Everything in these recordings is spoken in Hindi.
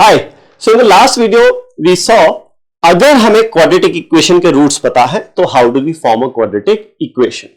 Hi, so in the last video we saw अगर हमें क्वाड्रेटिक इक्वेशन के रूट्स पता है तो how do we form a quadratic equation.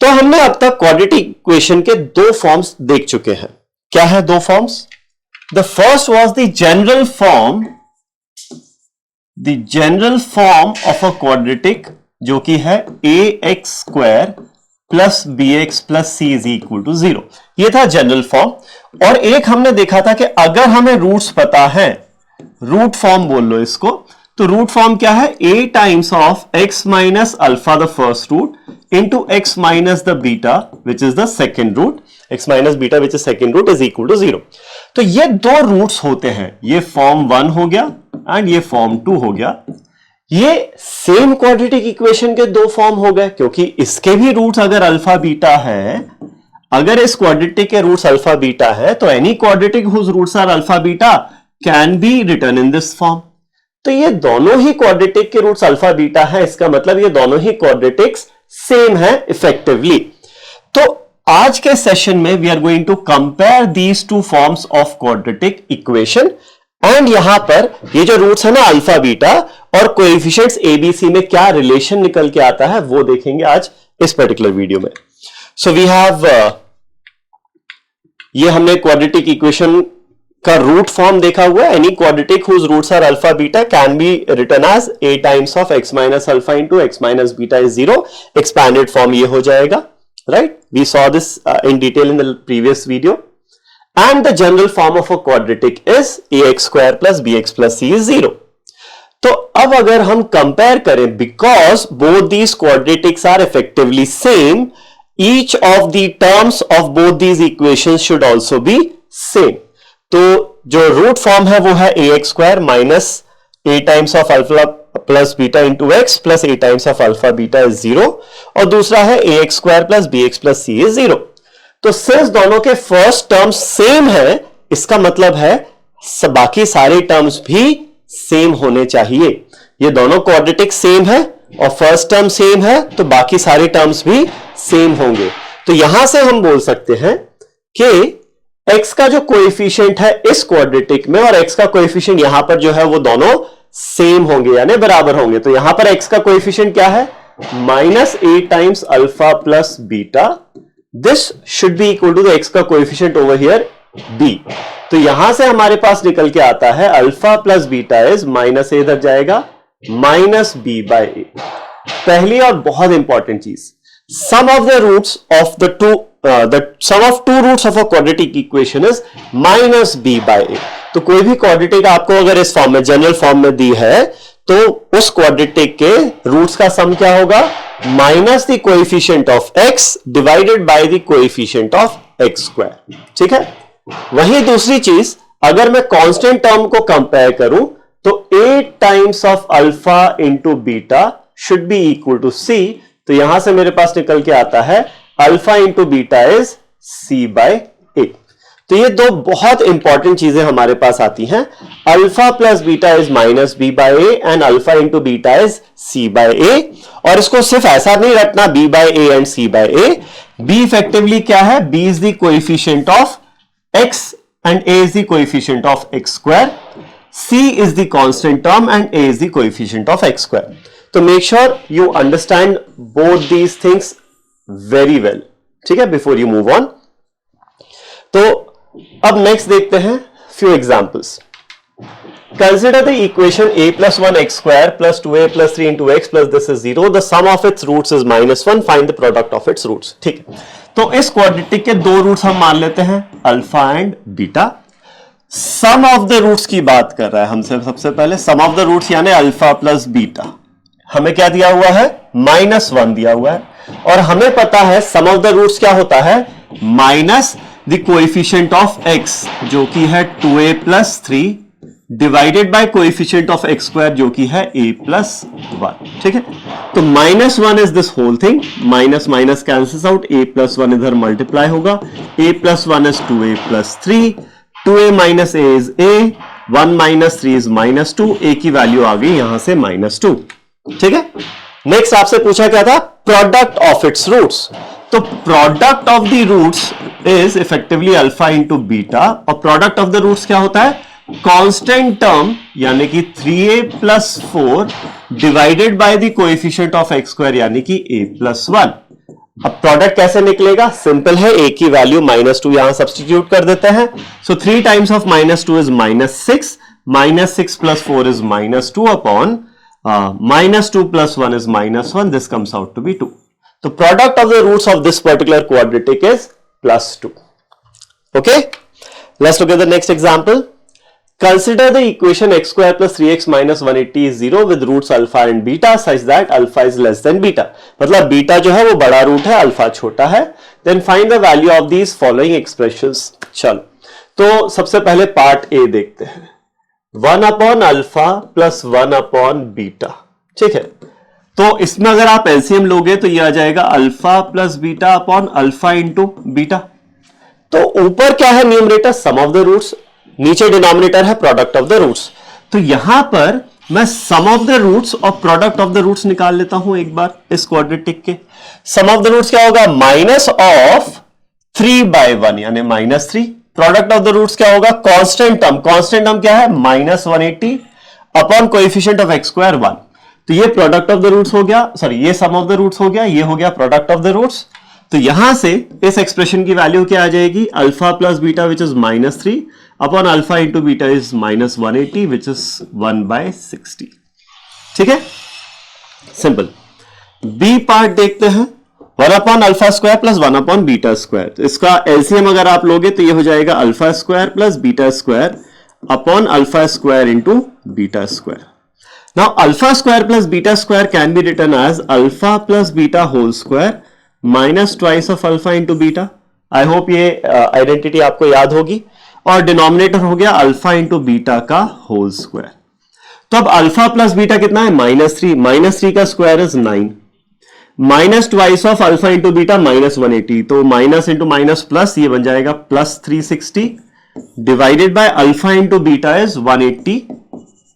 तो हमने अब तक क्वाड्रेटिक इक्वेशन के दो फॉर्म्स देख चुके हैं। क्या है दो forms? The first was the general form of a quadratic जो कि है ax square plus bx plus c is equal to 0। ये था जनरल फॉर्म। और एक हमने देखा था कि अगर हमें रूट्स पता है, रूट फॉर्म बोल लो इसको, तो रूट फॉर्म क्या है? a times of x minus alpha the first root into x minus the beta which is the second root, x minus beta which is second root is equal to 0। तो ये दो रूट्स होते हैं, ये फॉर्म 1 हो गया एंड ये फॉर्म 2 हो गया। ये सेम क्वाड्रेटिक इक्वेशन के दो फॉर्म हो गए क्योंकि इसके भी रूट्स अगर अल्फा बीटा है, अगर इस क्वाड्रेटिक के रूट्स अल्फा बीटा है तो any quadratic whose roots are alpha beta can be written in this form. तो ये दोनों ही क्वाड्रेटिक के रूट्स अल्फा बीटा है, इसका मतलब ये दोनों ही क्वाड्रेटिक्स सेम है इफेक्टिवली। तो आज के सेशन में we are going to compare these two forms of quadratic equation and यहां पर ये जो रूट्स है ना अल्फा बीटा और कोएफिशिएंट्स एबीसी में क्या रिलेशन निकल के आता है वो देखेंगे आज इस पर्टिकुलर वीडियो में। सो वी हैव ये हमने क्वाड्रेटिक इक्वेशन का रूट फॉर्म देखा हुआ है। Any quadratic whose roots are alpha beta can be written as a times of x minus alpha into x minus beta is 0। Expanded form ये हो जाएगा, right? We saw this in detail in the previous video. And the general form of a quadratic is ax square plus bx plus c is 0. तो अब अगर हम कंपेयर करें, because both these quadratics are effectively same, each of the terms of both these equations should also be same. तो जो रूट फॉर्म है वो है ax square minus a times of alpha plus beta into x plus a times of alpha beta is 0 और दूसरा है ax square plus bx plus c is 0। तो सिंस दोनों के फर्स्ट टर्म्स सेम है, इसका मतलब है बाकी सारे टर्म्स भी सेम होने चाहिए। ये दोनों क्वाड्रेटिक सेम है और फर्स्ट टर्म सेम है तो बाकी सारे टर्म्स भी सेम होंगे। तो यहां से हम बोल सकते हैं कि x का जो कोएफिशिएंट है इस क्वाड्रेटिक में और x का कोएफिशिएंट यहां पर जो है वो दोनों सेम होंगे यानी बराबर होंगे। तो यहां पर x का कोएफिशिएंट क्या है? Minus a times alpha plus beta. This should be equal to the x का कोएफिशिएंट over here b। तो यहां से हमारे पास निकल के आता है alpha plus beta is minus A, इधर जाएगा माइनस बी बाय ए। पहली और बहुत इंपॉर्टेंट चीज, sum of the roots of sum of two roots of a quadratic equation is minus B by A. तो कोई भी क्वाड्रेटिक आपको अगर इस फॉर्म में जनरल फॉर्म में दी है तो उस क्वाड्रेटिक के रूट्स का सम क्या होगा? Minus the coefficient of x divided by the coefficient of x square. ठीक है। वही दूसरी चीज, अगर मैं कांस्टेंट टर्म को कंपेयर करूं तो a times of alpha into beta should be equal to c। तो यहां से मेरे पास निकल के आता है alpha into beta is c by a। तो ये दो बहुत इंपॉर्टेंट चीजें हमारे पास आती हैं। Alpha plus beta is minus B by A and alpha into beta is C by A. और इसको सिर्फ ऐसा नहीं रखना B by A and C by A. B effectively क्या है? B is the coefficient of X and A is the coefficient of X square. C is the constant term and A is the coefficient of X square. तो make sure you understand both these things very well, ठीक है, बिफोर यू मूव ऑन। तो अब नेक्स्ट देखते हैं few examples. Consider the equation a plus 1x square plus 2a plus 3 into x plus this is 0. The sum of its roots is -1. Find the product of its roots. ठीक है। तो इस क्वाड्रेटिक के दो रूट्स हम मान लेते हैं alpha and beta. Sum of the roots की बात कर रहा है हमसे सबसे पहले। सम ऑफ द रूट्स यानी अल्फा प्लस बीटा। हमें क्या दिया हुआ है? -1 दिया हुआ है और हमें पता है सम ऑफ द रूट्स क्या होता है? Minus the coefficient of x जो कि है 2a plus 3 divided by coefficient of x square जो कि है a प्लस 1। ठीक है। तो -1 is this whole thing, minus minus cancels out, a plus 1 इधर मल्टीप्लाई होगा, a plus 1 is 2a plus 3, 2a minus a is a, 1 minus 3 is -2, a की वैल्यू आ गई यहां से -2। ठीक है। नेक्स्ट आपसे पूछा क्या था? Product of its roots. तो product of the roots is effectively alpha into beta और प्रोडक्ट ऑफ द रूट्स क्या होता है? कांस्टेंट टर्म यानी कि 3a plus 4 divided by the coefficient of X square यानी कि a प्लस 1। अब प्रोडक्ट कैसे निकलेगा? सिंपल है, a की वैल्यू -2 यहां सब्स्टिट्यूट कर देते हैं। सो 3 times of -2 is -6, -6 plus 4 is -2 upon -2 plus 1 is -1. This comes out to be 2. The product of the roots of this particular quadratic is +2. Okay? Let's look at the next example. Consider the equation x square plus 3x minus 180 is 0 with roots alpha and beta such that alpha is less than beta. मतलब बीटा जो है वो बड़ा रूट है, अल्फा छोटा है. Then find the value of these following expressions. चलो, तो सबसे पहले पार्ट ए देखते हैं. 1 upon alpha plus 1 upon beta. ठीक है, तो इसमें अगर आप एलसीएम लोगे तो ये आ जाएगा alpha plus beta upon alpha into beta. तो ऊपर क्या है? Numerator sum of the roots, नीचे डिनोमिनेटर है प्रोडक्ट ऑफ द रूट्स. तो यहां पर मैं सम ऑफ द रूट्स और प्रोडक्ट ऑफ द रूट्स निकाल लेता हूं एक बार इस क्वाड्रेटिक के. सम ऑफ द रूट्स क्या होगा? माइनस ऑफ 3/1 यानी -3. प्रोडक्ट ऑफ द रूट्स क्या होगा? Constant term. कांस्टेंट टर्म क्या है? -180 upon coefficient of X square 1. तो ये प्रोडक्ट ऑफ द रूट्स हो गया, सॉरी ये सम ऑफ द रूट्स हो गया, ये हो गया प्रोडक्ट ऑफ द रूट्स. तो यहां से इस एक्सप्रेशन की वैल्यू क्या आ जाएगी? Alpha plus beta which is -3 upon alpha into beta is -180 which is 1/60. ठीक है, सिंपल. बी पार्ट देखते हैं. 1 upon alpha square plus 1 upon beta square. तो इसका एलसीएम अगर आप लोगे तो ये हो जाएगा alpha square plus beta square upon alpha square into beta square. Now alpha square plus beta square can be written as alpha plus beta whole square minus twice of alpha into beta. I hope ये आइडेंटिटी आपको याद होगी. और डिनोमिनेटर हो गया अल्फा इंटू बीटा का होल स्क्वायर. तो अब अल्फा प्लस बीटा कितना है? -3. -3 का square is 9. Minus twice of alpha into beta -180. तो माइनस इंटू माइनस प्लस, ये बन जाएगा +360 divided by alpha into beta is 180.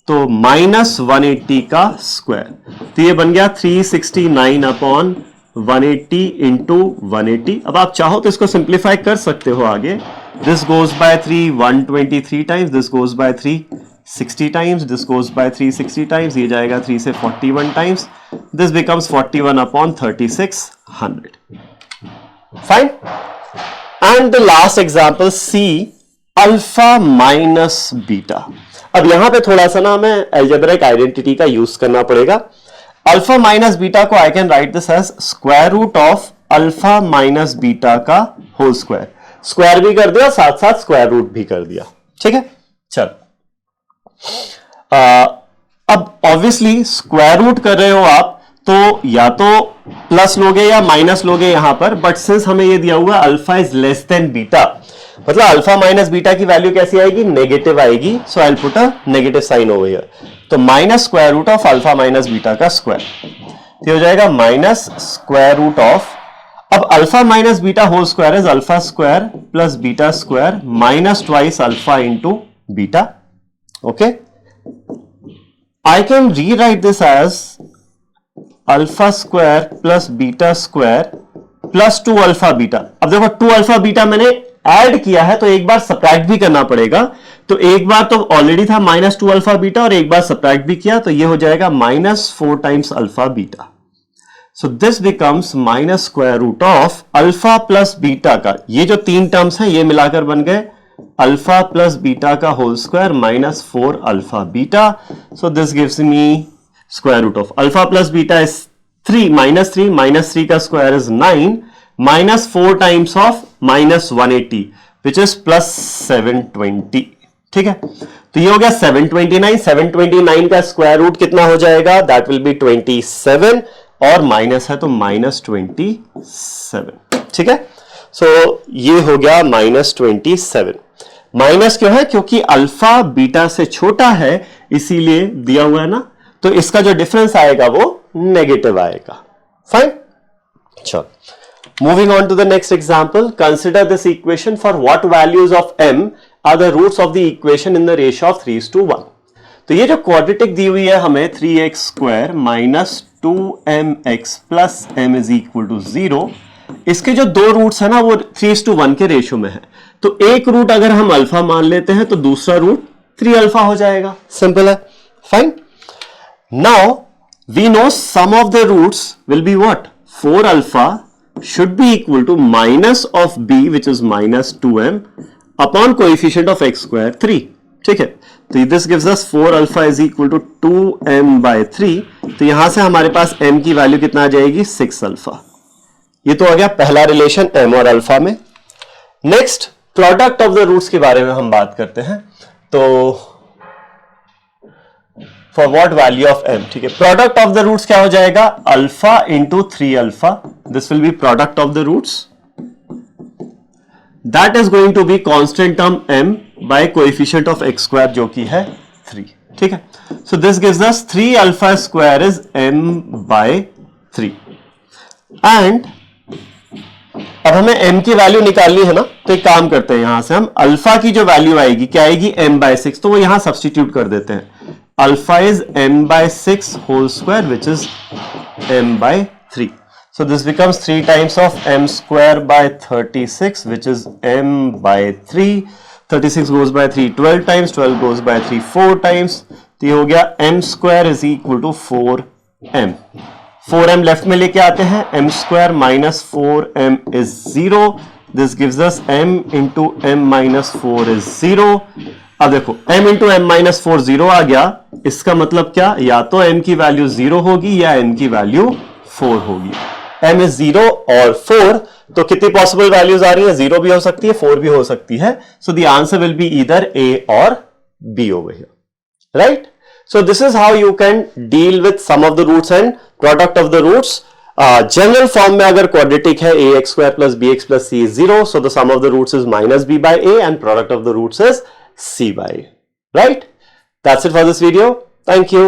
तो -180 का स्क्वायर. तो ये बन गया 369 अपॉन 180 इंटू 180. अब आप चाहो तो इसको सिंप्लीफाई कर सकते हो आगे. This goes by 3 123 times, this goes by 3 60 times, this goes by 360 times, ये जाएगा 3 से 41 times. This becomes 41 upon 3600. Fine. And the last example see alpha minus beta. अब यहां पे थोड़ा सा ना हमें अलजेब्रिक आइडेंटिटी का यूज करना पड़ेगा. अल्फा माइनस बीटा को I can write this as square root of alpha minus beta का होल स्क्वायर. स्क्वायर भी कर दिया, साथ साथ स्क्वायर रूट भी कर दिया. ठीक है, चल. अब ऑब्वियसली स्क्वायर रूट कर रहे हो आप तो या तो प्लस लोगे या माइनस लोगे यहां पर. बट सिंस हमें ये दिया हुआ alpha is less than beta, मतलब अल्फा माइनस बीटा की वैल्यू कैसी आएगी? नेगेटिव आएगी. So I will put a negative sign over here. तो minus square root of alpha minus beta का स्क्वायर. ये हो जाएगा माइनस स्क्वायर रूट ऑफ, अब alpha minus beta whole square is alpha square plus beta square minus twice alpha into beta. Okay, I can rewrite this as alpha square plus beta square plus 2 alpha beta. अब देखो 2 alpha beta मैंने ऐड किया है तो एक बार सब्ट्रैक्ट भी करना पड़ेगा. तो एक बार तो ऑलरेडी था -2 alpha beta और एक बार सब्ट्रैक्ट भी किया तो ये हो जाएगा -4 times alpha beta. So this becomes minus square root of alpha plus beta का, ये जो 3 टर्म्स हैं ये मिलाकर बन गए अल्फा प्लस बीटा का whole square -4 alpha beta. So this gives me square root of alpha plus beta is 3 -3 का square is 9 -4 times of -180 which is +720. ठीक है, तो ये हो गया 729. 729 का स्क्वायर रूट कितना हो जाएगा? दैट विल बी 27 और माइनस है तो -27. ठीक है, सो ये हो गया -27. माइनस क्यों है? क्योंकि अल्फा बीटा से छोटा है इसीलिए दिया हुआ है ना. तो इसका जो डिफरेंस आएगा वो नेगेटिव आएगा. फाइन. चलो, moving on to the next example. Consider this equation for what values of m are the roots of the equation in the ratio of 3:1. तो ये जो क्वाड्रेटिक दी हुई है हमें 3x square minus 2mx plus m is equal to 0. इसके जो 2 रूट्स है ना वो 3:1 के रेशियो में है. तो एक रूट अगर हम अल्फा मान लेते हैं तो दूसरा रूट 3 अल्फा हो जाएगा, सिंपल है, fine. Now we know sum of the roots will be what, 4 alpha should be equal to minus of b which is minus 2m upon coefficient of x square 3, ठीक है। तो this gives us 4 alpha is equal to 2m by 3, तो यहां से हमारे पास m की वैल्यू कितना आ जाएगी, 6 अल्फा। ये तो हो गया पहला रिलेशन m और अल्फा में। Next product of the roots के बारे में हम बात करते हैं। तो for what value of m, ठीक है, प्रोडक्ट ऑफ द रूट्स क्या हो जाएगा, alpha into 3 alpha, this will be product of the roots, that is going to be constant term m by coefficient of x square जो कि है 3, ठीक है। So this gives us 3 alpha square is m by 3 and अब हमें m की वैल्यू निकालनी है ना, तो एक काम करते हैं, यहां से हम अल्फा की जो वैल्यू आएगी क्या आएगी, m बाय 6, तो वो यहां सब्स्टिट्यूट कर देते हैं। Alpha is m by 6 whole square which is m by 3. So this becomes 3 times of m square by 36 which is m by 3. 36 goes by 3 12 times, 12 goes by 3 4 times. तो ये हो गया m square is equal to 4m. 4m left में लेके आते हैं, m square minus 4m is 0. This gives us m into m minus 4 is 0. अब देखो m इंटू एम माइनस 4 0 आ गया, इसका मतलब क्या, या तो m की वैल्यू 0 होगी या m की वैल्यू 4 होगी। m इज 0 और 4, तो कितनी पॉसिबल वैल्यूज आ रही है, 0 भी हो सकती है 4 भी हो सकती है। So the answer will be either a और b over here, right. So this is how you can deal with sum of the roots and product of the roots. General form में अगर क्वाड्रेटिक है ax square plus bx plus c is 0, so the sum of the roots is minus b by a and product of the roots is c by a, right? That's it for this video. Thank you.